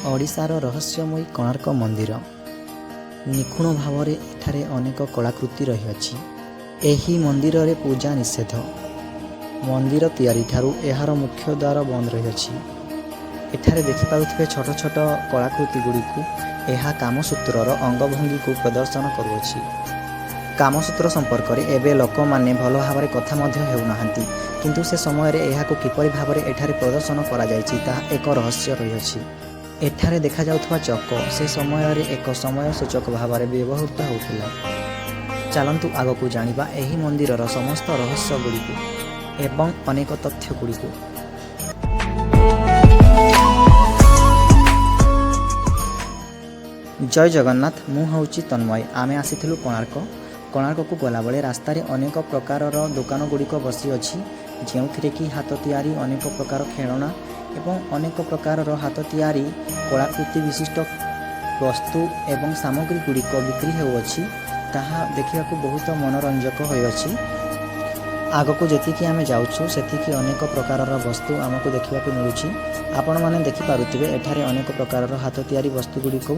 ଓଡ଼ିଶାର ରହସ୍ୟମୟୀ କୋଣାର୍କ ମନ୍ଦିର। ନିଖୁଣ ଭାବରେ ଏଠାରେ ଅନେକ କଳାକୃତି ରହିଅଛି। ଏହି ମନ୍ଦିରରେ ପୂଜା ନିଷେଧ। ମନ୍ଦିର ତିଆରି ଠାରୁ ଏହାର ମୁଖ୍ୟ ଦ୍ୱାର ବନ୍ଦ ରହିଅଛି। ଏଠାରେ ଦେଖିପାରୁଥିବେ ଛୋଟ ଛୋଟ କଳାକୃତି ଗୁଡ଼ିକୁ ଏହା କାମସୂତ୍ରର ଅଙ୍ଗଭଙ୍ଗୀକୁ ପ୍ରଦର୍ଶନ କରୁଅଛି। କାମସୂତ୍ର ସମ୍ପର୍କରେ ଏବେ ଲୋକମାନେ ଭଲ ଭାବରେ କଥା ମଧ୍ୟ ହେଉନାହାନ୍ତି, କିନ୍ତୁ ସେ ସମୟରେ ଏହାକୁ କିପରି ଭାବରେ ଏଠାରେ ପ୍ରଦର୍ଶନ କରାଯାଇଛି ତାହା ଏକ ରହସ୍ୟ ରହିଅଛି। ଏଠାରେ ଦେଖାଯାଉଥିବା ଚକ ସେ ସମୟରେ ଏକ ସମୟ ସୂଚକ ଭାବରେ ବ୍ୟବହୃତ ହେଉଥିଲା। ଚାଲନ୍ତୁ ଆଗକୁ ଜାଣିବା ଏହି ମନ୍ଦିରର ସମସ୍ତ ରହସ୍ୟ ଗୁଡ଼ିକୁ ଏବଂ ଅନେକ ତଥ୍ୟ ଗୁଡ଼ିକୁ। ଜୟ ଜଗନ୍ନାଥ, ମୁଁ ହେଉଛି ତନ୍ମୟ। ଆମେ ଆସିଥିଲୁ କୋଣାର୍କକୁ ଗଲାବେଳେ ରାସ୍ତାରେ ଅନେକ ପ୍ରକାରର ଦୋକାନ ଗୁଡ଼ିକ ବସିଅଛି, ଯେଉଁଥିରେ କି ହାତ ତିଆରି ଅନେକ ପ୍ରକାର ଖେଳଣା ଏବଂ ଅନେକ ପ୍ରକାରର ହାତ ତିଆରି କଳାକୃତି ବିଶିଷ୍ଟ ବସ୍ତୁ ଏବଂ ସାମଗ୍ରୀ ଗୁଡ଼ିକ ବିକ୍ରି ହେଉଅଛି। ତାହା ଦେଖିବାକୁ ବହୁତ ମନୋରଞ୍ଜକ ହୋଇଅଛି। ଆଗକୁ ଯେତିକି ଆମେ ଯାଉଛୁ ସେତିକି ଅନେକ ପ୍ରକାରର ବସ୍ତୁ ଆମକୁ ଦେଖିବାକୁ ମିଳୁଛି। ଆପଣମାନେ ଦେଖିପାରୁଥିବେ ଏଠାରେ ଅନେକ ପ୍ରକାରର ହାତ ତିଆରି ବସ୍ତୁ ଗୁଡ଼ିକୁ।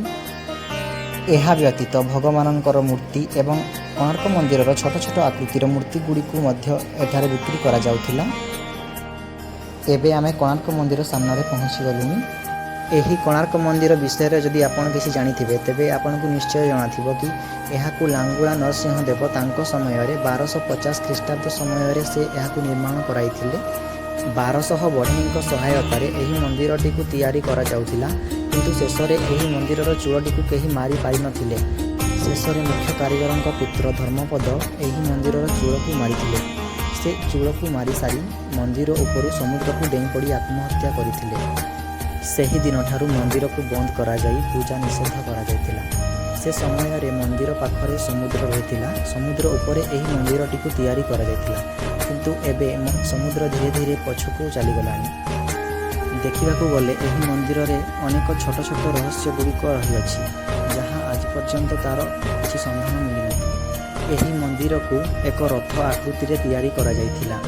ଏହା ବ୍ୟତୀତ ଭଗବାନଙ୍କର ମୂର୍ତ୍ତି ଏବଂ କୋଣାର୍କ ମନ୍ଦିରର ଛୋଟ ଛୋଟ ଆକୃତିର ମୂର୍ତ୍ତି ଗୁଡ଼ିକୁ ମଧ୍ୟ ଏଠାରେ ବିକ୍ରି କରାଯାଉଥିଲା। ଏବେ ଆମେ କୋଣାର୍କ ମନ୍ଦିର ସାମ୍ନାରେ ପହଞ୍ଚିଗଲୁଣି। ଏହି କୋଣାର୍କ ମନ୍ଦିର ବିଷୟରେ ଯଦି ଆପଣ କିଛି ଜାଣିଥିବେ ତେବେ ଆପଣଙ୍କୁ ନିଶ୍ଚୟ ଜଣାଥିବ କି ଏହାକୁ ଲାଙ୍ଗୁଳା ନରସିଂହ ଦେବ ତାଙ୍କ ସମୟରେ 1250 ଖ୍ରୀଷ୍ଟାବ୍ଦ ସମୟରେ ସେ ଏହାକୁ ନିର୍ମାଣ କରାଇଥିଲେ। 1200 ବଢ଼େଇଙ୍କ ସହାୟତାରେ ଏହି ମନ୍ଦିରଟିକୁ ତିଆରି କରାଯାଉଥିଲା, କିନ୍ତୁ ଶେଷରେ ଏହି ମନ୍ଦିରର ଚୂଳଟିକୁ କେହି ମାରି ପାରିନଥିଲେ। ଶେଷରେ ମୁଖ୍ୟ କାରିଗରଙ୍କ ପୁତ୍ର ଧର୍ମପଦ ଏହି ମନ୍ଦିରର ଚୂଳକୁ ମାରିଥିଲେ। ସେ ଚୂଳକୁ ମାରିସାରି ମନ୍ଦିର ଉପରୁ ସମୁଦ୍ରକୁ ଡେଇଁପଡ଼ି ଆତ୍ମହତ୍ୟା କରିଥିଲେ। ସେହି ଦିନଠାରୁ ମନ୍ଦିରକୁ ବନ୍ଦ କରାଯାଇ ପୂଜା ନିଷେଧ କରାଯାଇଥିଲା। ସେ ସମୟରେ ମନ୍ଦିର ପାଖରେ ସମୁଦ୍ର ରହିଥିଲା। ସମୁଦ୍ର ଉପରେ ଏହି ମନ୍ଦିରଟିକୁ ତିଆରି କରାଯାଇଥିଲା, କିନ୍ତୁ ଏବେ ସମୁଦ୍ର ଧୀରେ ଧୀରେ ପଛକୁ ଚାଲିଗଲାଣି। ଦେଖିବାକୁ ଗଲେ ଏହି ମନ୍ଦିରରେ ଅନେକ ଛୋଟ ଛୋଟ ରହସ୍ୟ ଗୁଡ଼ିକ ରହିଅଛି, ଯାହା ଆଜି ପର୍ଯ୍ୟନ୍ତ ତା'ର କିଛି ସନ୍ଧାନ ମିଳିନାହିଁ। ଏହି ମନ୍ଦିରକୁ ଏକ ରଥ ଆକୃତିରେ ତିଆରି କରାଯାଇଥିଲା।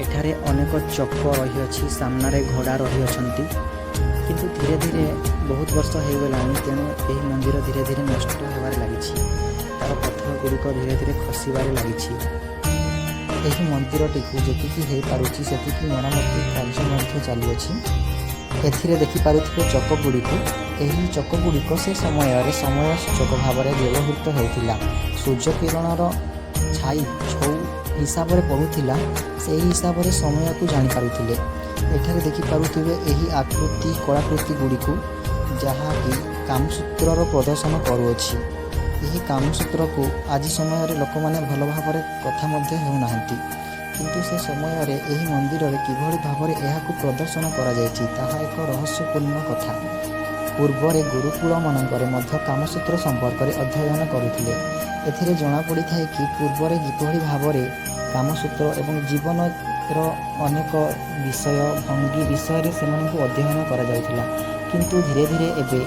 ଏଠାରେ ଅନେକ ଚକ ରହିଅଛି, ସାମ୍ନାରେ ଘୋଡ଼ା ରହିଅଛନ୍ତି, କିନ୍ତୁ ଧୀରେ ଧୀରେ ବହୁତ ବର୍ଷ ହୋଇଗଲାଣି, ତେଣୁ ଏହି ମନ୍ଦିର ଧୀରେ ଧୀରେ ନଷ୍ଟ ହେବାରେ ଲାଗିଛି। ତା'ର ପଥର ଗୁଡ଼ିକ ଧୀରେ ଧୀରେ ଖସିବାରେ ଲାଗିଛି। ଏହି ମନ୍ଦିରଟିକୁ ଯେତିକି ହୋଇପାରୁଛି ସେତିକି ମରାମତି କାର୍ଯ୍ୟ ମଧ୍ୟ ଚାଲିଅଛି। ଏଥିରେ ଦେଖିପାରୁଥିବେ ଚକ ଗୁଡ଼ିକୁ। ଏହି ଚକ ଗୁଡ଼ିକ ସେ ସମୟରେ ସମୟ ସୂଚକ ଭାବରେ ବ୍ୟବହୃତ ହେଉଥିଲା। ସୂର୍ଯ୍ୟ କିରଣର ଛାଇ ଛଉ ହିସାବରେ ପଡ଼ୁଥିଲା, ସେହି ହିସାବରେ ସମୟକୁ ଜାଣିପାରୁଥିଲେ। ଏଠାରେ ଦେଖିପାରୁଥିବେ ଏହି ଆକୃତି କଳାକୃତି ଗୁଡ଼ିକୁ, ଯାହାକି କାମସୂତ୍ରର ପ୍ରଦର୍ଶନ କରୁଅଛି। ଏହି କାମସୂତ୍ରକୁ ଆଜି ସମୟରେ ଲୋକମାନେ ଭଲ ଭାବରେ କଥା ମଧ୍ୟ ହେଉନାହାନ୍ତି, କିନ୍ତୁ ସେ ସମୟରେ ଏହି ମନ୍ଦିରରେ କିଭଳି ଭାବରେ ଏହାକୁ ପ୍ରଦର୍ଶନ କରାଯାଇଛି ତାହା ଏକ ରହସ୍ୟପୂର୍ଣ୍ଣ କଥା। ପୂର୍ବରେ ଗୁରୁକୁଳମାନଙ୍କରେ ମଧ୍ୟ କାମସୂତ୍ର ସମ୍ପର୍କରେ ଅଧ୍ୟୟନ କରୁଥିଲେ। ଏଥିରେ ଜଣାପଡ଼ିଥାଏ କି ପୂର୍ବରେ କିଭଳି ଭାବରେ କାମସୂତ୍ର ଏବଂ ଜୀବନର ଅନେକ ବିଷୟ ଭଙ୍ଗୀ ବିଷୟରେ ସେମାନଙ୍କୁ ଅଧ୍ୟୟନ କରାଯାଉଥିଲା, କିନ୍ତୁ ଧୀରେ ଧୀରେ ଏବେ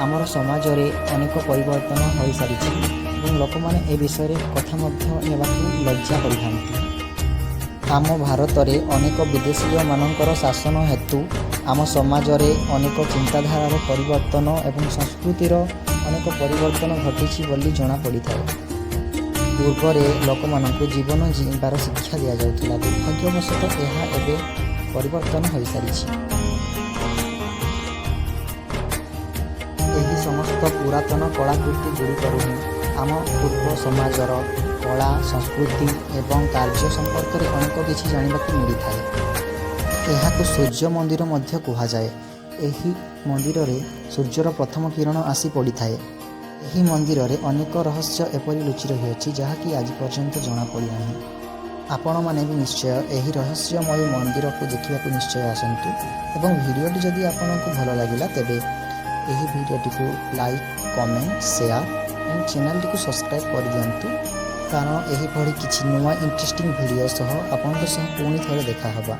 ଆମର ସମାଜରେ ଅନେକ ପରିବର୍ତ୍ତନ ହୋଇସାରିଛି ଏବଂ ଲୋକମାନେ ଏ ବିଷୟରେ କଥା ମଧ୍ୟ ହେବାକୁ ଲଜ୍ଜା କରିଥାନ୍ତି। ଆମ ଭାରତରେ ଅନେକ ବିଦେଶୀୟମାନଙ୍କର ଶାସନ ହେତୁ ଆମ ସମାଜରେ ଅନେକ ଚିନ୍ତାଧାରାର ପରିବର୍ତ୍ତନ ଏବଂ ସଂସ୍କୃତିର ଅନେକ ପରିବର୍ତ୍ତନ ଘଟିଛି ବୋଲି ଜଣାପଡ଼ିଥାଏ। ପୂର୍ବରେ ଲୋକମାନଙ୍କୁ ଜୀବନ ଜୀଇବାର ଶିକ୍ଷା ଦିଆଯାଉଥିଲା। ଦୁର୍ଭାଗ୍ୟବଶତଃ ଏହା ଏବେ ପରିବର୍ତ୍ତନ ହୋଇସାରିଛି। ଏହି ସମସ୍ତ ପୁରାତନ କଳାକୃତି ଗୁଡ଼ିକରୁ ହିଁ ଆମ ପୂର୍ବ ସମାଜର କଳା ସଂସ୍କୃତି ଏବଂ କାର୍ଯ୍ୟ ସମ୍ପର୍କରେ ଅନେକ କିଛି ଜାଣିବାକୁ ମିଳିଥାଏ। ଏହାକୁ ସୂର୍ଯ୍ୟ ମନ୍ଦିର ମଧ୍ୟ କୁହାଯାଏ। ଏହି ମନ୍ଦିରରେ ସୂର୍ଯ୍ୟର ପ୍ରଥମ କିରଣ ଆସି ପଡ଼ିଥାଏ। ଏହି ମନ୍ଦିରରେ ଅନେକ ରହସ୍ୟ ଏପରି ଲୁଚି ରହିଅଛି, ଯାହାକି ଆଜି ପର୍ଯ୍ୟନ୍ତ ଜଣାପଡ଼ିନାହିଁ। ଆପଣମାନେ ବି ନିଶ୍ଚୟ ଏହି ରହସ୍ୟମୟ ମନ୍ଦିରକୁ ଦେଖିବାକୁ ନିଶ୍ଚୟ ଆସନ୍ତୁ ଏବଂ ଭିଡ଼ିଓଟି ଯଦି ଆପଣଙ୍କୁ ଭଲ ଲାଗିଲା ତେବେ ଏହି ଭିଡ଼ିଓଟିକୁ ଲାଇକ୍, କମେଣ୍ଟ, ସେୟାର ଏବଂ ଚ୍ୟାନେଲଟିକୁ ସବସ୍କ୍ରାଇବ୍ କରିଦିଅନ୍ତୁ, କାରଣ ଏହିଭଳି କିଛି ନୂଆ ଇଣ୍ଟରେଷ୍ଟିଂ ଭିଡ଼ିଓ ସହ ଆପଣଙ୍କ ସହ ପୁଣି ଥରେ ଦେଖା ହେବା।